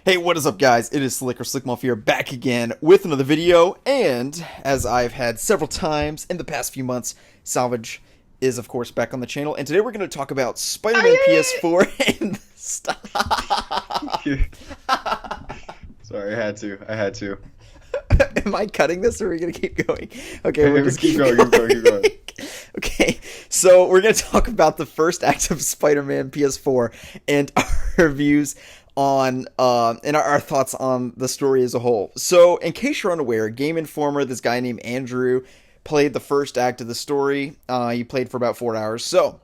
Hey, what is up, guys? It is Slick here, back again with another video, and as I've had several times in the past few months, Salvage is, of course, back on the channel, and today we're going to talk about Spider-Man PS4 and stuff. Sorry, I had to. Am I cutting this, or are we going to keep going? Okay, we're just Keep going. Okay, so we're going to talk about the first act of Spider-Man PS4 and our reviews on and our thoughts on the story as a whole. So, in case you're unaware, Game Informer, this guy named Andrew, played the first act of the story. He played for about 4 hours. So,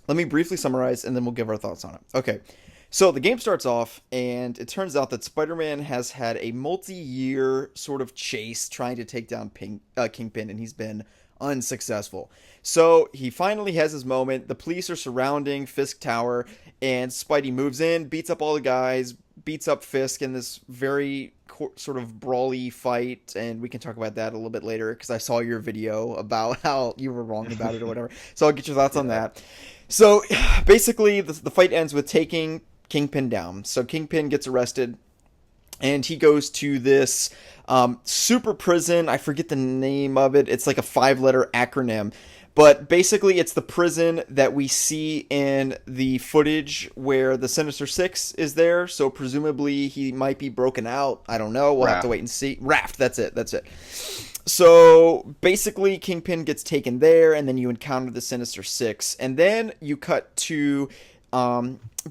let me briefly summarize, and then we'll give our thoughts on it. Okay, so the game starts off, and it turns out that Spider-Man has had a multi-year sort of chase trying to take down Kingpin, and he's been unsuccessful. So he finally has his moment. The police are surrounding Fisk Tower, and Spidey moves in, beats up all the guys, beats up Fisk in this very sort of brawly fight, and we can talk about that a little bit later because I saw your video about how you were wrong about it or whatever. So I'll get your thoughts on that. So basically, the fight ends with taking Kingpin down. So Kingpin gets arrested, and he goes to this super prison. I forget the name of it. It's like a 5-letter acronym. But basically, it's the prison that we see in the footage where the Sinister Six is there. So presumably, he might be broken out. I don't know. We'll have to wait and see. Raft, that's it. So basically, Kingpin gets taken there, and then you encounter the Sinister Six. And then you cut to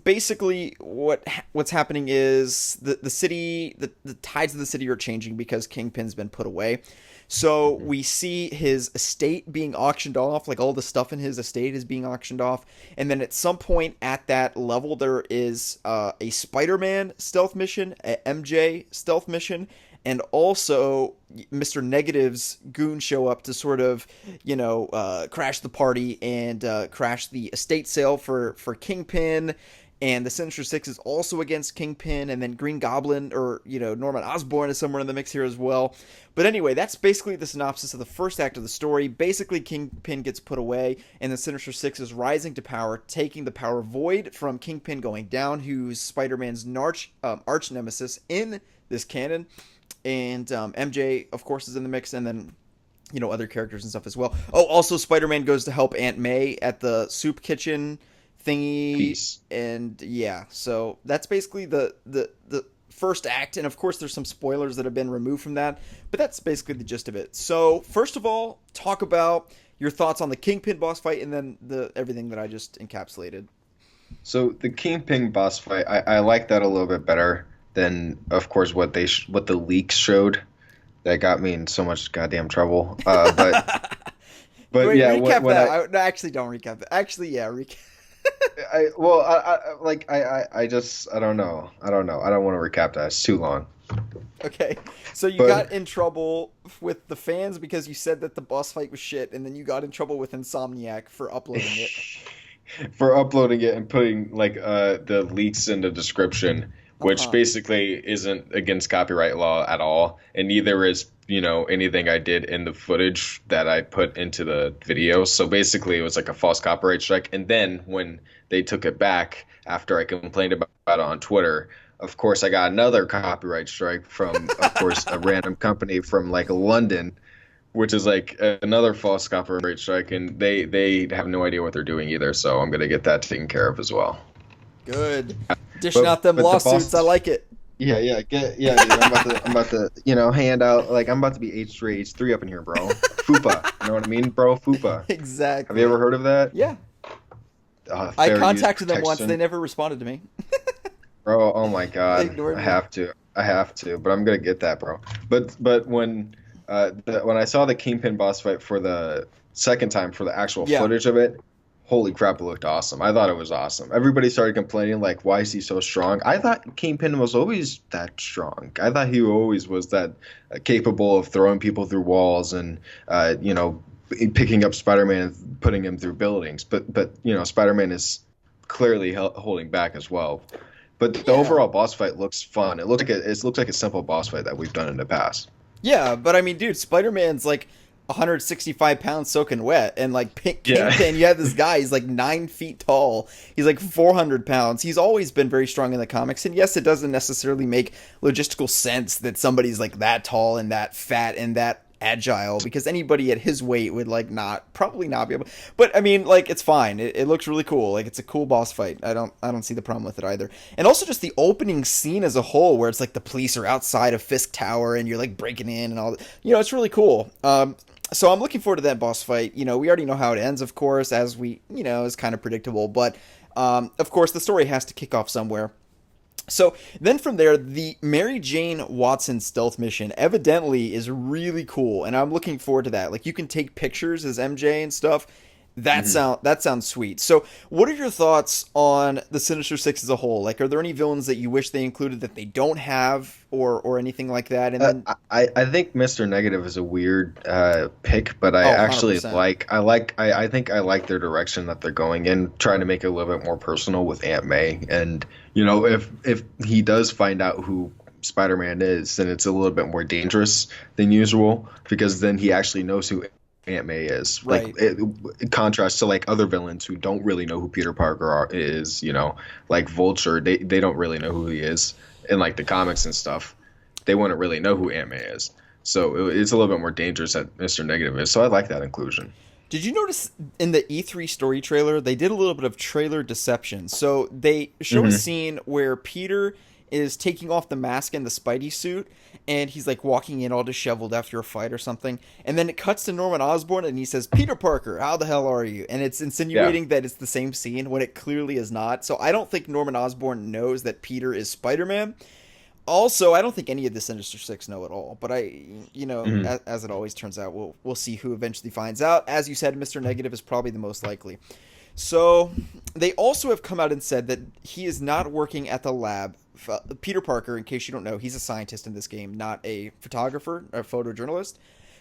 basically what's happening is the city, the tides of the city are changing because Kingpin's been put away. So we see his estate being auctioned off, like all the stuff in his estate is being auctioned off. And then at some point at that level, there is a Spider-Man stealth mission, a MJ stealth mission, and also Mr. Negative's goons show up to sort of, crash the party and crash the estate sale for Kingpin. And the Sinister Six is also against Kingpin, and then Green Goblin, or, Norman Osborn is somewhere in the mix here as well. But anyway, that's basically the synopsis of the first act of the story. Basically, Kingpin gets put away, and the Sinister Six is rising to power, taking the power void from Kingpin going down, who's Spider-Man's arch nemesis in this canon. And MJ, of course, is in the mix, and then, other characters and stuff as well. Oh, also, Spider-Man goes to help Aunt May at the soup kitchen thingy. Peace. And yeah, so that's basically the first act, and of course there's some spoilers that have been removed from that, but that's basically the gist of it. So first of all, talk about your thoughts on the Kingpin boss fight, and then everything that I just encapsulated. So the Kingpin boss fight, I like that a little bit better than, of course, what the leaks showed. That got me in so much goddamn trouble. But Wait, yeah, recap when that. No, actually, don't recap it. Actually, yeah, recap. I just I don't know. I don't want to recap that. It's too long. Okay, so you But got in trouble with the fans because you said that the boss fight was shit, and then you got in trouble with Insomniac for uploading it. for uploading it and putting the leaks in the description, which Uh-huh. basically isn't against copyright law at all, and neither is anything I did in the footage that I put into the video. So basically, it was like a false copyright strike. And then when they took it back after I complained about it on Twitter, of course, I got another copyright strike from, of course, a random company from like London, which is like another false copyright strike, and they have no idea what they're doing either. So I'm gonna get that taken care of as well. Good. Dishing out them But the lawsuits. boss, I like it. dude, I'm about to, hand out, like, I'm about to be H3, H3 up in here, bro. FUPA, you know what I mean, bro? FUPA. Have Exactly. you ever heard of that? Yeah. I Fair use contacted them once. protection. They never responded to me. Bro, oh my They God, ignored I me. have to, but I'm gonna get that, bro. But when when I saw the Kingpin boss fight for the second time for the actual Yeah. footage of it, holy crap, it looked awesome. I thought it was awesome. Everybody started complaining, like, why is he so strong? I thought Kingpin was always that strong. I thought he always was that capable of throwing people through walls and, picking up Spider-Man and putting him through buildings. But Spider-Man is clearly holding back as well. But the Yeah. overall boss fight looks fun. It looks like a simple boss fight that we've done in the past. Yeah, but I mean, dude, Spider-Man's like 165 pounds soaking wet. And like Yeah. Kingpin, you have this guy, he's like 9 feet tall. He's like 400 pounds. He's always been very strong in the comics. And yes, it doesn't necessarily make logistical sense that somebody's like that tall and that fat and that agile, because anybody at his weight would like probably not be able. But I mean, like, it's fine. It looks really cool. Like, it's a cool boss fight. I don't see the problem with it either. And also just the opening scene as a whole, where it's like the police are outside of Fisk Tower and you're like breaking in and all that. It's really cool. So I'm looking forward to that boss fight. We already know how it ends, of course, as we, is kind of predictable. But, of course, the story has to kick off somewhere. So then from there, the Mary Jane Watson stealth mission evidently is really cool, and I'm looking forward to that. Like, you can take pictures as MJ and stuff. That sounds sweet. So, what are your thoughts on the Sinister Six as a whole? Like, are there any villains that you wish they included that they don't have, or anything like that? And then, I think Mr. Negative is a weird pick, but I oh, actually 100%. I think I like their direction that they're going in, trying to make it a little bit more personal with Aunt May. And if he does find out who Spider-Man is, then it's a little bit more dangerous than usual, because then he actually knows who Aunt May is. Right. Like, in contrast to like other villains who don't really know who Peter Parker is, like Vulture, they don't really know who he is in like the comics and stuff. They wouldn't really know who Aunt May is. So it's a little bit more dangerous that Mr. Negative is. So I like that inclusion. Did you notice in the E3 story trailer, they did a little bit of trailer deception? So they show a scene where Peter is taking off the mask and the Spidey suit, and he's like walking in all disheveled after a fight or something. And then it cuts to Norman Osborn, and he says, "Peter Parker, how the hell are you?" And it's insinuating that it's the same scene when it clearly is not. So I don't think Norman Osborn knows that Peter is Spider-Man. Also, I don't think any of the Sinister Six know at all. But as it always turns out, we'll see who eventually finds out. As you said, Mr. Negative is probably the most likely. So they also have come out and said that he is not working at the lab. Peter Parker, in case you don't know, he's a scientist in this game, not a photographer, a photojournalist.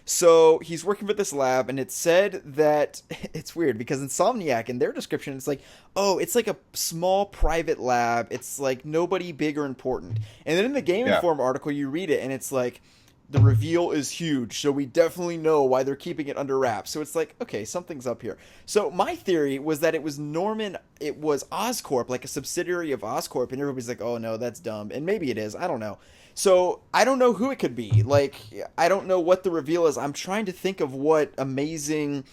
So he's working for this lab, and it said that it's weird because Insomniac, in their description, it's like, oh, it's like a small private lab. It's like nobody big or important. And then in the Game Informer article, you read it, and it's like, the reveal is huge, so we definitely know why they're keeping it under wraps. So it's like, okay, something's up here. So my theory was that it was Oscorp, like a subsidiary of Oscorp, and everybody's like, oh no, that's dumb. And maybe it is, I don't know. So I don't know who it could be. Like, I don't know what the reveal is. I'm trying to think of what amazing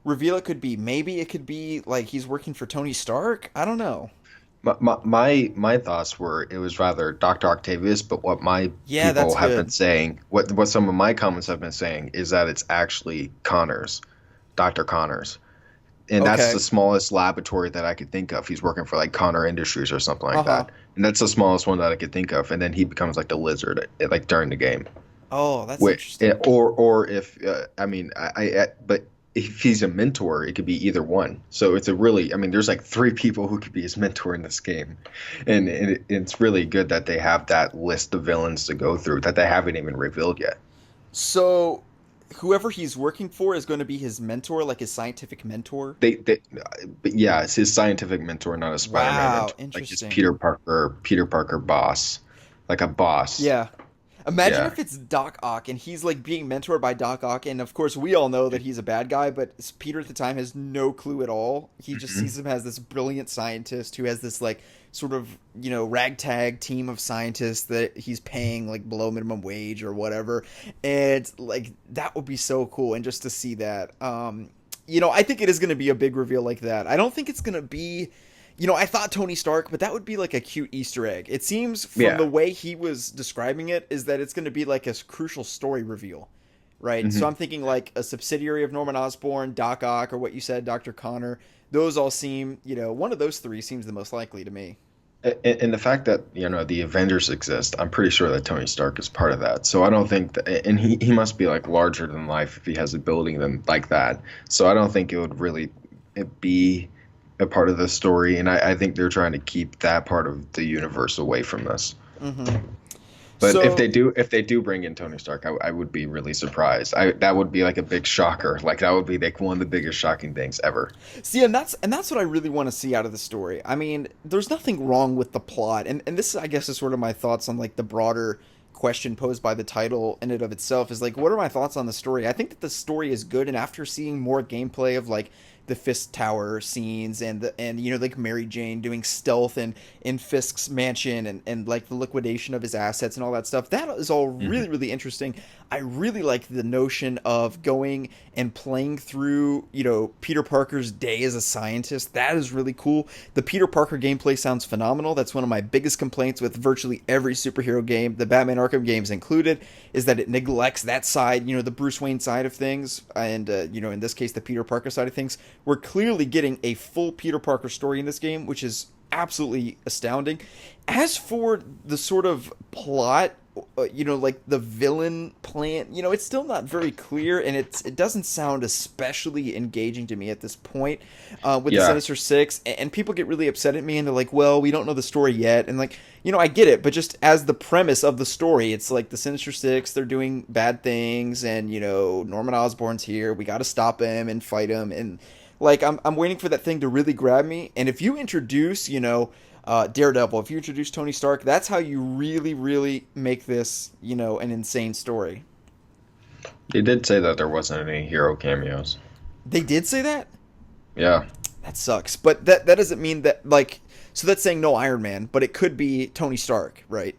reveal it could be. Maybe it could be like he's working for Tony Stark. I don't know. My thoughts were it was rather Dr. Octavius, but what my people have been saying, what some of my comments have been saying, is that it's actually Connors, Dr. Connors. And that's the smallest laboratory that I could think of. He's working for like Connor Industries or something like that. And that's the smallest one that I could think of. And then he becomes like the lizard like during the game. Oh, that's interesting. Or if but if he's a mentor, it could be either one. So it's there's like three people who could be his mentor in this game. And it's really good that they have that list of villains to go through that they haven't even revealed yet. So whoever he's working for is going to be his mentor, like his scientific mentor? But yeah, it's his scientific mentor, not a Spider-Man mentor. Interesting. Like his Peter Parker boss. Like a boss. Yeah. Imagine if it's Doc Ock and he's like being mentored by Doc Ock, and of course we all know that he's a bad guy, but Peter at the time has no clue at all. He just sees him as this brilliant scientist who has this like sort of, ragtag team of scientists that he's paying like below minimum wage or whatever. And like that would be so cool, and just to see that. I think it is going to be a big reveal like that. I don't think it's going to be I thought Tony Stark, but that would be like a cute Easter egg. It seems from the way he was describing it is that it's going to be like a crucial story reveal, right? So I'm thinking like a subsidiary of Norman Osborn, Doc Ock, or what you said, Dr. Connor. Those all seem, one of those three seems the most likely to me. And the fact that, the Avengers exist, I'm pretty sure that Tony Stark is part of that. So I don't think that, and he must be like larger than life if he has a building like that. So I don't think it would really be a part of the story, and I think they're trying to keep that part of the universe away from this. But So if they do bring in Tony Stark, I would be really surprised. That would be like a big shocker. Like that would be like one of the biggest shocking things ever. see, and that's what I really want to see out of the story. I mean, there's nothing wrong with the plot, and this I guess is sort of my thoughts on like the broader question posed by the title in and of itself is like, what are my thoughts on the story? I think that the story is good, and after seeing more gameplay of like the Fisk Tower scenes and like Mary Jane doing stealth and in Fisk's mansion and like the liquidation of his assets and all that stuff, that is all Hmm. really really interesting. I really like the notion of going and playing through, Peter Parker's day as a scientist. That is really cool. The Peter Parker gameplay sounds phenomenal. That's one of my biggest complaints with virtually every superhero game, the Batman Arkham games included, is that it neglects that side, the Bruce Wayne side of things, and in this case, the Peter Parker side of things. We're clearly getting a full Peter Parker story in this game, which is absolutely astounding. As for the sort of plot, like the villain plan, it's still not very clear, and it doesn't sound especially engaging to me at this point. With the Yeah, Sinister Six, and people get really upset at me, and they're like, "Well, we don't know the story yet," and like, I get it, but just as the premise of the story, it's like the Sinister Six, they're doing bad things, and Norman Osborn's here, we got to stop him and fight him, and like I'm waiting for that thing to really grab me. And if you introduce, Daredevil, if you introduce Tony Stark, that's how you really, really make this, an insane story. they did say that there wasn't any hero cameos. They did say that? Yeah, That sucks. But that doesn't mean that, like, so that's saying no Iron Man, but it could be Tony Stark, right?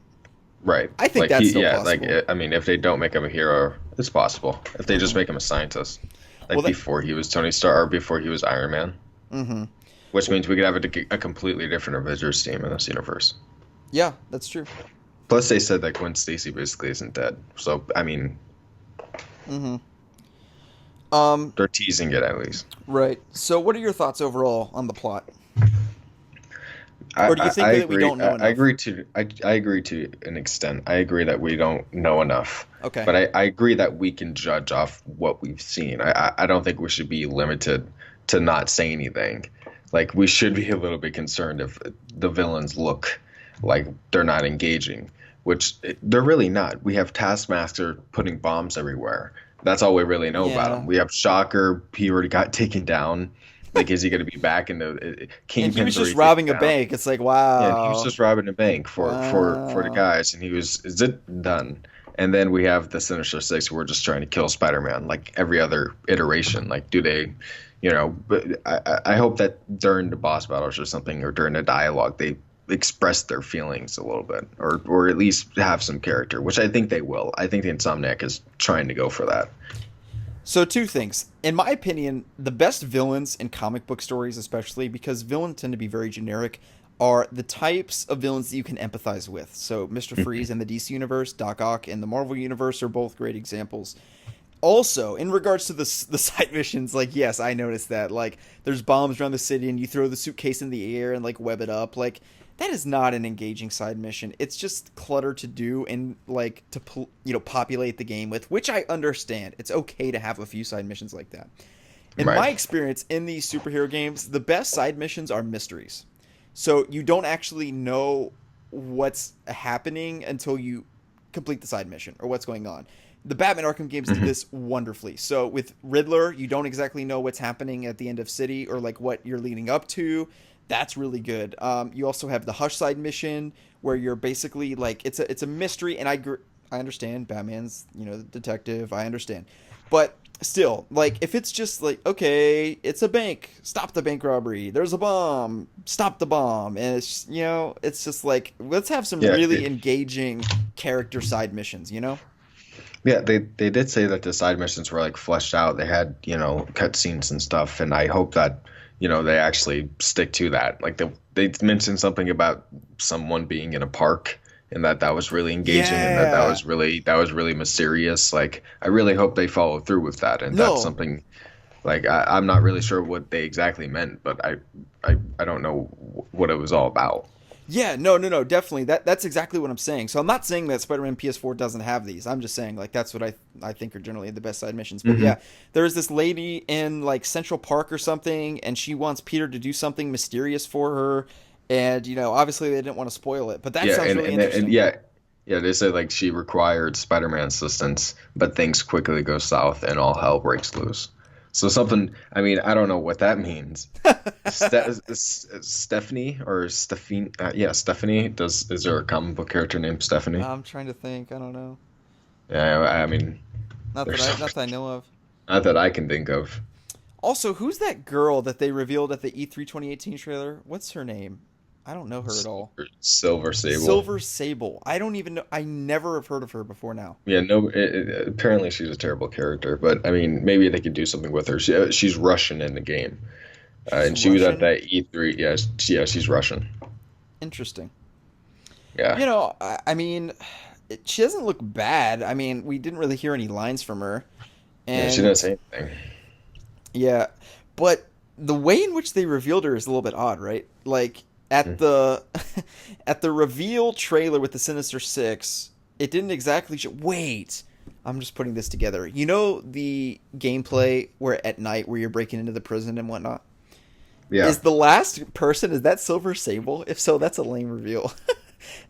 right. I think Like that's he, still yeah, possible. I mean, if they don't make him a hero, it's possible. If they just Hmm. make him a scientist, Well, like before he was Tony Stark or before he was Iron Man, hmm which means we could have a completely different Avengers team in this universe. yeah, that's true. Plus, they said that Gwen Stacy basically isn't dead. So, I mean, Hmm Um, they're teasing it at least. right. So what are your thoughts overall on the plot? I, Or do you I think that we agree. don't know I enough? agree to I agree to an extent. I agree that we don't know enough, Okay. but I agree that we can judge off what we've seen. I don't think we should be limited to not saying anything. Like we should be a little bit concerned if the villains look like they're not engaging, which they're really not. We have Taskmaster putting bombs everywhere. That's all we really know about him. Yeah. We have Shocker. He already got taken down. Like, is he going to be back in the And he was Kingpin's just already taken robbing a down? bank. It's like, Yeah, and he was wow. just robbing a bank for the Wow. guys, and he was is it done? And then we have the Sinister Six who are just trying to kill Spider-Man, like every other iteration. Like, do they, But I hope that during the boss battles or something, or during the dialogue, they express their feelings a little bit, or at least have some character, which I think they will. I think the Insomniac is trying to go for that. So two things. In my opinion, the best villains in comic book stories, especially because villains tend to be very generic, are the types of villains that you can empathize with. So Mr. Freeze in the DC universe, Doc Ock in the Marvel universe are both great examples. Also, in regards to the side missions, like yes, I noticed that. Like there's bombs around the city and you throw the suitcase in the air and like web it up. Like that is not an engaging side mission. It's just clutter to do and like to populate the game with, which I understand. It's okay to have a few side missions like that. In Right. my experience in these superhero games, the best side missions are mysteries. So you don't actually know what's happening until you complete the side mission or what's going on. The Batman Arkham games did Hmm. this wonderfully. So with Riddler, you don't exactly know what's happening at the end of City or like what you're leading up to. That's really good. You also have the Hush side mission where you're basically like it's a mystery, and I understand Batman's the detective. I understand, but still, like if it's just like okay, it's a bank, stop the bank robbery. There's a bomb, stop the bomb, and it's just like let's have some Yeah, really engaging character side missions. yeah, they did say that the side missions were like fleshed out. They had, cutscenes and stuff, and I hope that, they actually stick to that. Like they mentioned something about someone being in a park and that was really engaging and Yeah. that was really mysterious. Like I really hope they follow through with that, and that's No. something like I'm not really sure what they exactly meant, but I don't know what it was all about. Yeah, no, no, no, definitely. That's exactly what I'm saying. So I'm not saying that Spider-Man PS4 doesn't have these. I'm just saying like that's what I think are generally the best side missions. But Hmm. yeah, there is this lady in like Central Park or something, and she wants Peter to do something mysterious for her, and obviously they didn't want to spoil it, but that Yeah, sounds really and interesting. yeah, Yeah, they say like she required Spider-Man assistance, but things quickly go south and all hell breaks loose. So something, I mean, I don't know what that means. Stephanie or Stephanie? Yeah, Stephanie. Is there a comic book character named Stephanie? I'm trying to think. I don't know. Yeah, I mean, Not that there's I so not that I know of. not that I can think of. Also, who's that girl that they revealed at the E3 2018 trailer? What's her name? I don't know her at all. Silver Sable. Silver Sable. I don't even know. I never have heard of her before now. Yeah, no. Apparently, she's a terrible character, but I mean, maybe they could do something with her. She's Russian in the game, She's and she was at Russian. that E3. Yeah, yeah, she's Russian. Interesting. Yeah, I mean, she doesn't look bad. I mean, we didn't really hear any lines from her, yeah, she didn't and say anything. yeah, but the way in which they revealed her is a little bit odd, right? Like Hmm. at the at the reveal trailer with the Sinister Six, it didn't exactly wait. I'm just putting this together. You know the gameplay where at night where you're breaking into the prison and whatnot? Yeah, Is the last person, is that Silver Sable? If so, that's a lame reveal.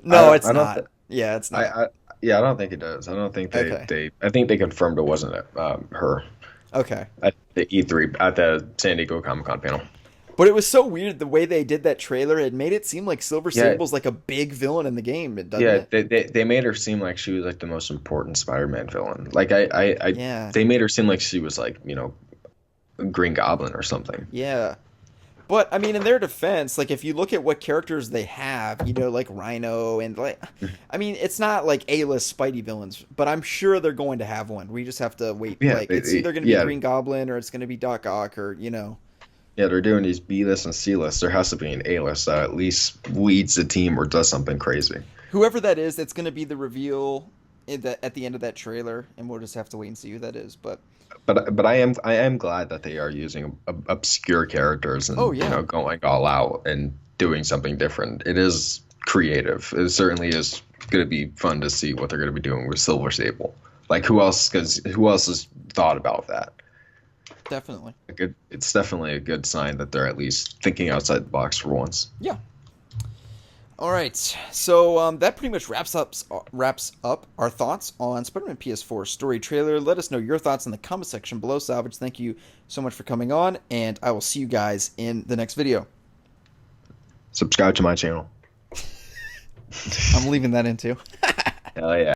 No, it's I don't. not. Yeah, it's I, not. I yeah, I don't think it does. I don't think Okay. I think they confirmed it wasn't her Okay. at the E3 at the San Diego Comic Con panel. But it was so weird the way they did that trailer. It made it seem like Silver Yeah, Sable's like a big villain in the game, doesn't yeah, it? they made her seem like she was like the most important Spider-Man villain. Like Yeah. they made her seem like she was like, Green Goblin or something. Yeah. But I mean, in their defense, like if you look at what characters they have, like Rhino and like, I mean, it's not like A-list Spidey villains, but I'm sure they're going to have one. We just have to wait. Yeah, Like it's either going to be yeah, Green Goblin or it's going to be Doc Ock or. yeah. They're doing these B-list and C-list. There has to be an A-list that at least leads the team or does something crazy. Whoever that is, that's going to be the reveal at the end of that trailer, and we'll just have to wait and see who that is. But But I am glad that they are using obscure characters oh and yeah, going all out and doing something different. It is creative. It certainly is going to be fun to see what they're going to be doing with Silver Sable. Like who else? Because who else has thought about that? definitely. It's definitely a good sign that they're at least thinking outside the box for once. Yeah. All right, so that pretty much wraps up our thoughts on Spider-Man PS4 story trailer. Let us know your thoughts in the comment section below. Salvage, thank you so much for coming on, and I will see you guys in the next video. Subscribe to my channel. I'm leaving that in too. Hell yeah.